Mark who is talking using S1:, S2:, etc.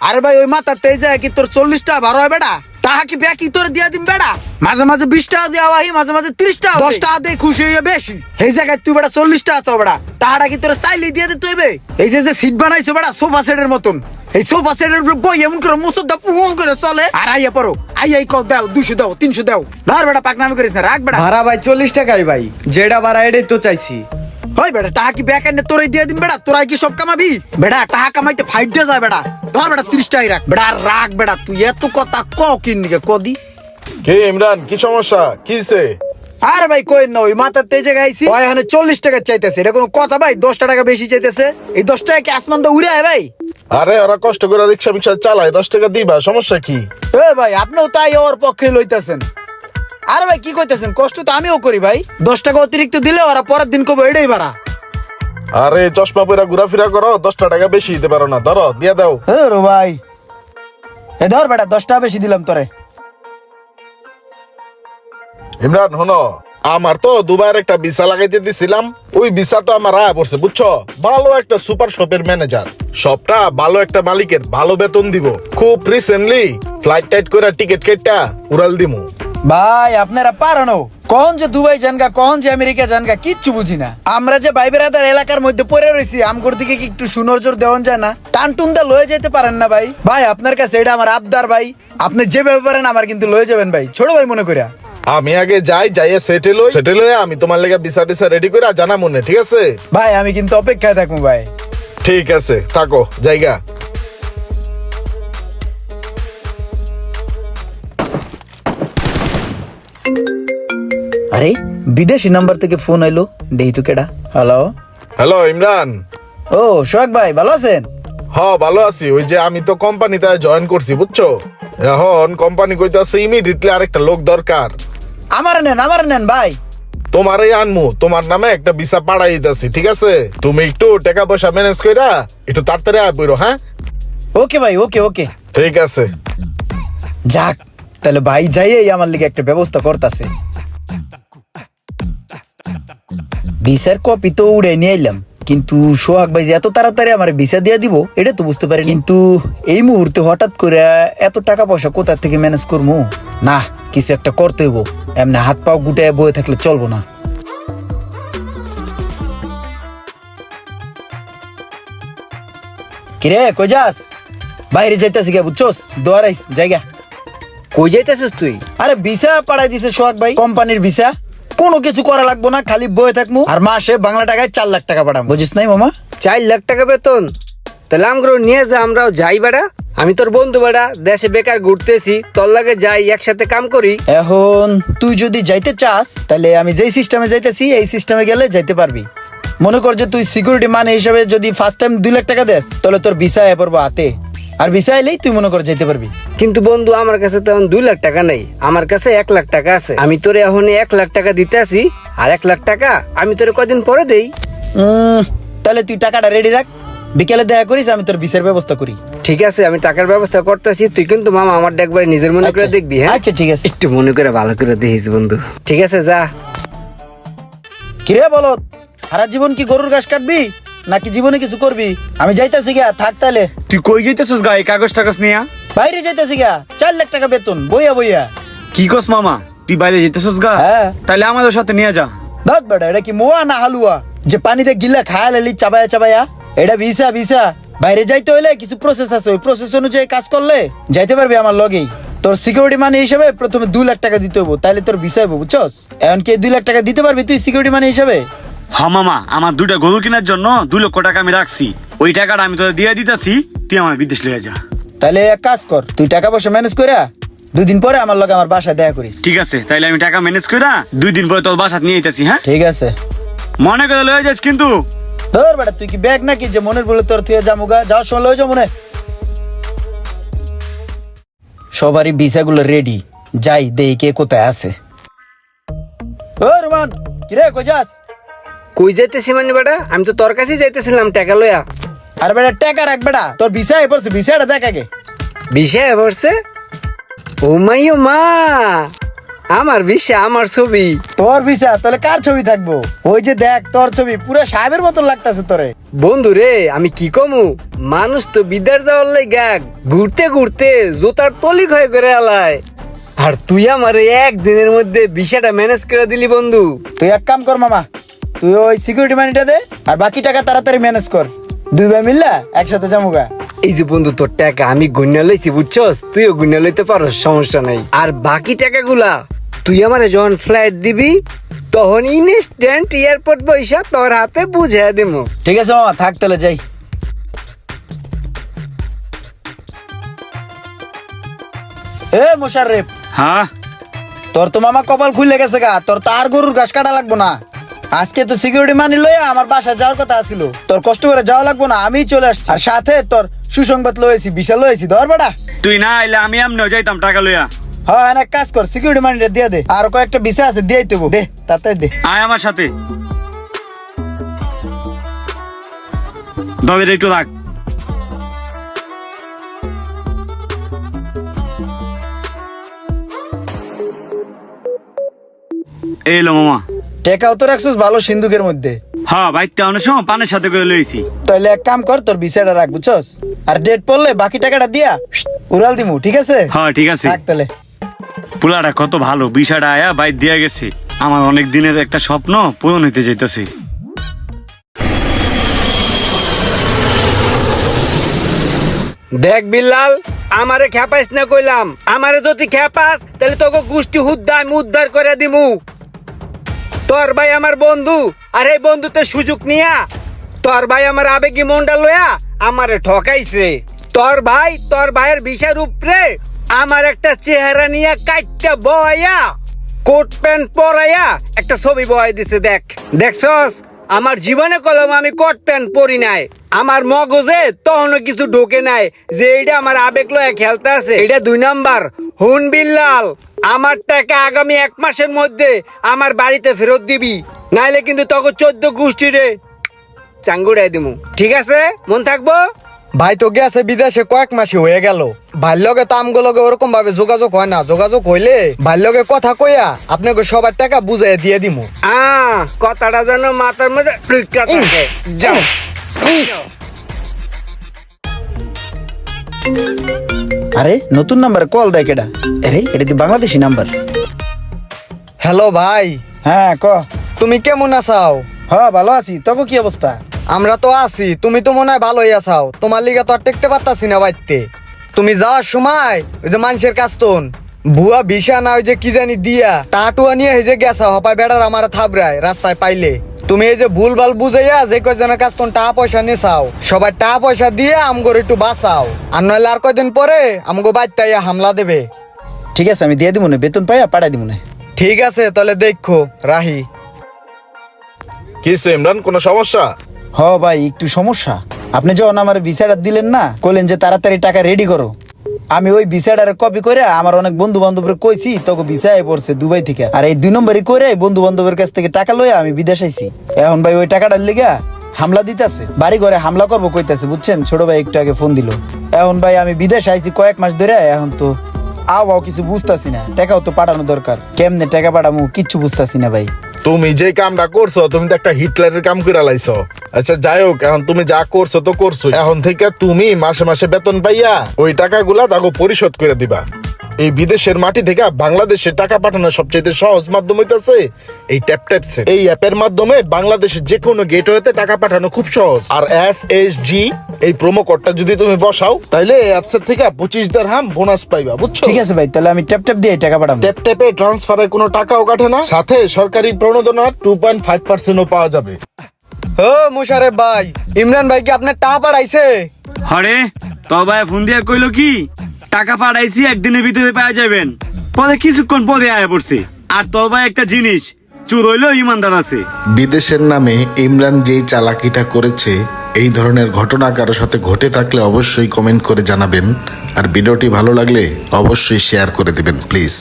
S1: আরে ভাই ওই মাথা তেজ কি তোর 40 টাকা ভাড়া হয় বেটা? টাকা কি ব্যাকি তোর দিয়া দিম বেটা? মাঝে মাঝে 20 টাকা দেওয়া হয়, মাঝে মাঝে 30 টাকা, 10 টাকা দিয়ে খুশি হইয়া বেশি। এই জায়গায় তুই বেটা 40 টাকা চাও বেটা, টাকাটা কি তোর চাইলে দিয়ে দিতে হইবে? এই যে সিট বানাইছো বেটা সোফা সেটের মতন, এই সোফা সেটের উপর বই এমন করে মুসুদা পুন করে চলে। আর আইয়া পড়ো, আইয়াই কও দাও 200 দাও 300 দাও। ধর বেটা পাকনামি করিস না, রাখ বেটা।
S2: ভাড়া ভাই 40 টাকাই ভাই, যেটা ভাড়া এটাই তো চাইছি।
S1: হই বেটা টাকা কি ব্যাক এন্ডে তোরাই দিয়ে দিন বেটা, তোরাই কি সব কামাবি বেটা? টাকা কামাইতে ফাইটে যায় বেটা। ধর বেটা 30 টাকাই রাখ বেটা, আর রাখ বেটা। তুই এত কথা ক কিনদিকে কদি
S3: কে ইমরান, কি সমস্যা, কিছে?
S1: আরে ভাই কই না, ওই মাথার তেজে গাইছি ভাই, এখানে 40 টাকা চাইতেছে। এটা কোনো কথা ভাই? 10 টাকা বেশি চাইতেছে। এই 10 টাকা কি আসমান তো উড়ে আয় ভাই?
S3: আরে ওরা কষ্ট করে রিক্সা ফিক্সা চালায়, 10 টাকা দিবা, সমস্যা কি?
S1: এ ভাই আপনিও তাই ওর পক্ষে লইতেছেন। আরে ভাই কি কইতেছেন, কষ্ট তো আমিও করি ভাই। 10 টাকা অতিরিক্ত দিলে ওরা পরের দিন কবে এটাই ভাড়া।
S3: আরে চশমা পরে ঘোরাফেরা করো, 10 টাকা বেশি দিতে পারো না, ধরো দিয়া দাও।
S1: এ রো ভাই, এ ধর বেটা 10 টাকা বেশি দিলাম তোরে।
S3: ইমরান হনো, আমার তো দুবার একটা ভিসা লাগাইতে দিছিলাম, ওই ভিসা তো আমার আয়া পড়ছে বুঝছো। ভালো একটা সুপার শপের ম্যানেজার, সবটা ভালো একটা মালিকের, ভালো বেতন দিব। খুব রিসেন্টলি ফ্লাইট টাইট করে টিকিট কেটটা উড়াল দিমু।
S1: ভাই আপনারা পারানো কোন যে দুবাই জানগা, কোন যে আমেরিকা জানগা, কিচ্ছু বুঝি না। আমরা যে ভাই বেড়াদার এলাকার মধ্যে পড়ে রয়েছি, আমগর দিকে কি একটু সুনজর দেওয়ান যায় না? টানটুনদা লয়ে যেতে পারেন না ভাই? ভাই আপনার কাছে এটা আমার আবদার ভাই, আপনি যে ব্যাপারেন আমার কিন্তু লয়ে যাবেন ভাই, ছোট ভাই মনে করিয়া।
S3: আমি আগে যাইয়া সেটেল হয়ে আমি তোমার লেগে ভিসা টিসা রেডি করে জানা মনে, ঠিক আছে?
S1: ভাই আমি কিন্তু অপেক্ষায় থাকবো ভাই।
S3: ঠিক আছে থাকো, জায়গা।
S1: আরে বিদেশি নাম্বার থেকে ফোন আইলো, দেই তো কেডা। Hello
S3: hello Imran.
S1: ও সোহাগ ভাই ভালো আছেন?
S3: ভালো আছি। ওই যে আমি তো কোম্পানিতে জয়েন করছি বুঝছো, এখন কোম্পানি কইতাছে ইমিডিয়েটলি আরেকটা লোক দরকার।
S1: আমার নেন ভাই।
S3: তোমারই আনমু, তোমার নামে একটা ভিসা পাঠাই দিতেছি, ঠিক আছে? তুমি একটু টাকা পয়সা ম্যানেজ কইরা একটু তাড়াতাড়ি আইবো, হ্যাঁ?
S1: ওকে ভাই, ওকে ওকে।
S3: ঠিক আছে।
S1: যাক তাহলে ভাই যাইয়েই আমার লিগে একটা ব্যবস্থা করতেছে। ভিসার কপি তো উড়ে নিয়ে আইলাম, কিন্তু সোহাগ ভাই যে এত তাড়াতাড়ি আমার ভিসা দিয়ে দিব এটা তো বুঝতে পারি। কিন্তু এই মুহূর্তে হঠাৎ করে এত টাকা পয়সা কোথা থেকে ম্যানেজ করবো? না কিছু একটা করতে হইব, এমনি হাত পাও গুটায় বয়ে থাকলে চলবো না। কিরে কই যাস? বাইরে যাইতেছি গা বুঝছস, দোয়ারাইস জায়গা।
S4: কই যাইতেছিস তুই?
S1: আরে ভিসা পাঠাই দিছে সোহাগ ভাই, কোম্পানির ভিসা। কোনো কিছু করা লাগবো না, খালি বয়ে থাকবো আর মাসে বাংলা টাকায় 4 লাখ টাকা পাঠাম, বুঝিস নাই মামা?
S4: 4 লাখ টাকা বেতন? তাহলে আমগুলো নিয়ে যা, আমরাও যাই বেড়া। আমি তোর বন্ধু বেড়া, দেশে বেকার ঘুরতেছি, তোর লাগে যাই একসাথে কাম করি।
S1: এখন তুই যদি যাইতে চাস তাহলে আমি যেই সিস্টেমে যাইতেছি এই সিস্টেমে গেলে যাইতে পারবি। মনে কর যে তুই সিকিউরিটি মান হিসাবে যদি ফার্স্ট টাইম 2 লাখ টাকা দেস, তাহলে তোর ভিসা এ পড়বো হাতে, আর ভিসা এলেই তুই মনে কর যাইতে পারবি।
S4: কিন্তু বন্ধু আমার কাছে তো এখন 2 লাখ টাকা নেই, আমার কাছে 1 লাখ টাকা আছে। আমি তোরে এখন 1 লাখ টাকা দিতে আসি, আর 1 লাখ টাকা আমি তোরে কদিন পরে দেই।
S1: তাহলে তুই টাকাটা রেডি রাখ, বিকেলে দেখা করিস, আমি তোর ভিসার ব্যবস্থা করি।
S4: ঠিক আছে আমি টাকার ব্যবস্থা করতেছি, তুই কিন্তু মামা আমার একবারে নিজের মনে করে
S1: আচ্ছা।
S4: দেখবি, হ্যাঁ?
S1: আচ্ছা ঠিক আছে।
S4: একটু মনে করে ভালো করে দেখিস বন্ধু। ঠিক আছে যা।
S1: কিরে বলত, সারা জীবন কি গরুর ঘাস কাটবি নাকি জীবনে কিছু করবি? আমি যাইতাছি গা, থাক তাহলে।
S2: তুই কই যাইতেছিস গায়ে কাগজ টাগজ নিয়া?
S1: বাইরে যাইতাছি গা, 4 লাখ টাকা বেতন বইয়া বইয়া।
S2: কি কস মামা, তুই বাইরে যাইতেছিস গা?
S1: হ্যাঁ।
S2: তাহলে আমাদের সাথে নিয়ে যা।
S1: দাঁত বেটা, এটা কি মোয়া না হালুয়া যে পানিতে গিলা খায়া লালি চাবায়া চাবায়া? এটা ভিসা ভিসা, বাইরে যাইতে হইলে কিছু প্রসেস আছে, ওই প্রসেস অনুযায়ী কাজ করলে যাইতে পারবি আমার লগেই। তোর সিকিউরিটি মানি হিসাবে প্রথমে 2 লাখ টাকা দিতে হইব, তাহলে তোর ভিসা হইব, বুঝছস? এখন কি 2 লাখ টাকা দিতে পারবি তুই সিকিউরিটি মানি হিসাবে?
S2: হ্যাঁ মামা, আমার 2টা গরু কেনার জন্য 2 লক্ষ টাকা আমি রাখছি, ওই টাকাটা আমি তোদের দিয়ে দিতেছি, তুই আমার বিদেশ লিয়ে যা।
S1: তাহলে এক কাজ কর, তুই টাকা পয়সা ম্যানেজ করে 2 দিন পরে আমার লগে আমার বাসায় দেখা করিস।
S2: ঠিক আছে, তাইলে আমি টাকা ম্যানেজ করে 2 দিন পরে তোর বাসাত নিয়ে আইতাছি, হ্যাঁ?
S1: ঠিক আছে।
S2: মনে করে লয়ে যাস কিন্তু।
S1: ধর বেটা, তুই কি ব্যাগ নাকি যে মনের বলে তোর থুয়ে যামুগা? যাওয়ার সময় লয়ে যাও মনে। সবারই ভিসাগুলো রেডি, যাই দেই কে কোথায় আছে। ও রোমান, কিরে কই যাস?
S4: কই যাইতেছি মানে বেটা, আমি তো তোর কাছেই যাইতেছিলাম টাকা লইয়া।
S1: আর বেটা টাকা রাখ বেটা, তোর ভিসা এ পড়ছে, ভিসাটা দেখ আগে।
S4: বিষয় পড়ছে? ও মাই ও মা, আমার বিশ্বে আমার ছবি।
S1: তোর ভিসা তাহলে কার ছবি থাকবো? ওই যে দেখ তোর ছবি পুরো সাহেবের মতন লাগতাছে তোরে।
S4: বন্ধু রে আমি কি কমু, মানুষ তো বিদেশ যাওয়ার লাগা ঘুরতে ঘুরতে জুতার তলি ক্ষয় করে আলায়, আর তুই আমার একদিনের মধ্যে ভিসাটা ম্যানেজ করে দিলি বন্ধু।
S1: তুই এক কাম কর মামা, তুই ওই সিকিউরিটি মানিটা দে আর বাকি টাকা তাড়াতাড়ি ম্যানেজ কর, দুই ভাই মিললা একসাথে যামুগা।
S4: এই যে বন্ধু তোর টাকা আমি গুণা লইছি বুঝছস, তুইও গুণা লইতে পারো, সমস্যা নাই। আর বাকি টাকাগুলা তুই আমারে যখন ফ্লাইট দিবি তখন ইনস্ট্যান্ট এয়ারপোর্ট পয়সা তোর হাতে বুঝে দেবো।
S1: ঠিক আছে মামা, থাক তাহলে যাই। এ মোশাররেফ,
S2: হ্যাঁ
S1: তোর তো মামা কপাল খুলে গেছে গা, তোর তো আর গরুর ঘাস কাটা লাগবো না। আজকে তো সিকিউরিটি মানি লইয়া আমার বাসায় যাওয়ার কথা ছিল, তোর কষ্ট করে যাওয়া লাগবো না, আমি চলে আসছি। আর সাথে তোর সুসংবাদ লয়েছি, বিশাল লয়েছি, ধর বেটা।
S2: তুই না আইলে আমি এমনিও যাইতাম টাকা লইয়া।
S1: হ্যাঁ এক কাজ কর, সিকিউরিটি মানিটা দিয়ে দে, আর কয়েকটা বিষা আছে দিয়ে দেবো, দে তাড়াতাড়ি দে।
S2: আয় আমার সাথে, দাদের একটু রাখ। এই লো মামা।
S1: টেকাও তো রাখছিস ভালো সিন্ধুকের মধ্যে।
S2: হ্যাঁ বাইতে অনেক সময় পানের সাথে করে লইছি।
S1: তাহলে এক কাম কর, তোর ভিসাটা রাখ বুঝছস, আর ডেট পড়লে বাকি টাকাটা দিয়া উড়াল দিমু, ঠিক আছে?
S2: হ্যাঁ ঠিক আছে।
S1: থাক তাহলে।
S2: পোলাটা কত ভালো, বিষয়টা আয়া বাইর দিয়া গেছে, আমার অনেক দিনের একটা স্বপ্ন পূরণ হইতে যাইতেছে।
S4: দেখ বিল্লাল, আমারে খেপাইস না কইলাম, আমারে যদি খেপাস তাহলে তোকে গোষ্ঠী হুদ্দায় উদ্ধার করে দিমু। তোর ভাই আমার বন্ধু, আর এই বন্ধুতে সুযোগ নিয়া তোর ভাই আমার আবেগী মনটা লয়া আমারে ঠকাইছে। তোর ভাইয়ের ভিসার উপরে আমার একটা চেহারা নিয়ে কাইটটা বয়া কোট প্যান্ট পরাইয়া একটা ছবি বয়াই দিছে। দেখছস আমার জীবনে কলম আমি কোট প্যান্ট পরি নাই, আমার মগজে তখনও কিছু ঢোকে নাই যে এইটা আমার আবেগ লয়া খেলতে আছে। এটা 2 নাম্বার। হুন বিল্লাল, আমার টাকা আগামী 1 মাসের মধ্যে আমার বাড়িতে ফেরত দিবি, নাইলে কিন্তু তোকে 14 গোষ্ঠীরে চাঙ্গুড়াই দিমু, ঠিক আছে? মন থাকবো?
S5: ভাই তো গেছে বিদেশে কয়েক মাসই হয়ে গেল, ভাইয়ের লগে তো আমগো লগে ওরকম ভাবে যোগাযোগ হয় না। যোগাযোগ হইলে ভাইয়ের লগে কথা কইয়া আপনাকে সবার টাকা বুঝাইয়া দিয়ে দিমু।
S4: কথাটা যেন মাথার মধ্যে ঢুইকা থাকে। যাও।
S1: আরে নতুন নাম্বার কল দেয় কেডা? আরে এটা কি বাংলাদেশি নাম্বার?
S5: হ্যালো ভাই,
S1: হ্যাঁ ক।
S5: তুমি কেমন আছাও?
S1: হ্যাঁ ভালো আছি, তোকে কি অবস্থা?
S5: আমরা তো আছি, তুমি তো মনে হয় ভালোই আছাও। তোমার লিগে তো আর টেকতে পারতাছি না বাইতে। তুমি যাওয়ার সময় ওই যে মানুষের কাছ তোন ভুয়া ভিসা না ওই যে কি জানি দিয়া টাটুয়া নিয়ে এই যে গেছা হপায় বেড়ার আমার থাবরায় রাস্তায় পাইলে। তুমি এই যে ভুলভাল বুঝাইয়া যে কয়জনের কাছ তোন টাকা পয়সা নেছাও, সবাই টাকা পয়সা দিয়ে আমগোর একটু বাঁচাও, আর নইলে আর কয়দিন পরে আমগো বাইতে হামলা দেবে।
S1: ঠিক আছে আমি দিয়ে দিব না, বেতন পাইয়া পাঠাই দিব না।
S5: ঠিক আছে তাহলে দেখো রাহি।
S3: কি ইমরান, কোনো সমস্যা?
S1: হ ভাই একটু সমস্যা। আপনি যখন আমার ভিসাটা দিলেন না, কইলেন যে তাড়াতাড়ি টাকা রেডি করো, আমি ওই ভিসাটার কপি করে আমার অনেক বন্ধু বান্ধবের কইছি, তোকে ভিসায় পড়ছে দুবাই থেকে, আর এই 2 নম্বরই করে বন্ধু বান্ধবের কাছ থেকে টাকা লইয়া আমি বিদেশ আইছি। এখন ভাই ওই টাকাটার লিগা হামলা দিতেছে, বাড়ি ঘরে হামলা করবো কইতাছে, বুঝছেন? ছোট ভাই একটু আগে ফোন দিল। এখন ভাই আমি বিদেশ আইছি কয়েক মাস ধরে, এখন তো আও কিছু বুঝতাছি না, টাকাও তো পাঠানো দরকার, কেমনে টাকা পাঠামু কিচ্ছু বুঝতাছি না ভাই।
S3: তুমি যে কামটা করছো, তুমি তো একটা হিটলারের কাম করে লাইছো। আচ্ছা যাই হোক, এখন তুমি যা করছো তো করছো, এখন থেকে তুমি মাসে মাসে বেতন পাইয়া ওই টাকাগুলা তাকে পরিশোধ করে দিবা। এই বিদেশের মাটি থেকে বাংলাদেশে টাকা পাঠানোর সবচেয়ে সহজ মাধ্যম হইতাছে এই ট্যাপসে। এই অ্যাপের মাধ্যমে বাংলাদেশের যে কোনো গেটওয়েতে টাকা পাঠানো খুব সহজ। আর SSG এই প্রোমো কোডটা যদি তুমি বসাও, তাইলে এই অ্যাপসের থেকে 25 দিরহাম বোনাস পাইবা, বুঝছো?
S1: ঠিক আছে ভাই, তাহলে আমি ট্যাপ দিয়ে টাকা পাঠাবো।
S3: ট্যাপে ট্রান্সফারের কোনো টাকাও কাটে না, সাথে সরকারি প্রণোদনা 2.5%ও পাওয়া যাবে।
S5: ও মুশারেফ ভাই, ইমরান ভাই কি আপনার টাকা পাঠাইছে?
S2: হরে তো ভাই ফোন দিয়া কইলো কি টাকা পাঠাইছি, একদিনের ভিতরে পাওয়া যাবেন। পরে কিছুক্ষণ পরে আয়া পড়ছে। আর তোর ভাই একটা জিনিস, চুর হইলেও ইমানদার আছে।
S6: বিদেশের নামে ইমরান যেই চালাকিটা করেছে, এই ধরনের ঘটনা কারো সাথে ঘটে থাকলে অবশ্যই কমেন্ট করে জানাবেন। আর ভিডিওটি ভালো লাগলে অবশ্যই শেয়ার করে দিবেন প্লিজ।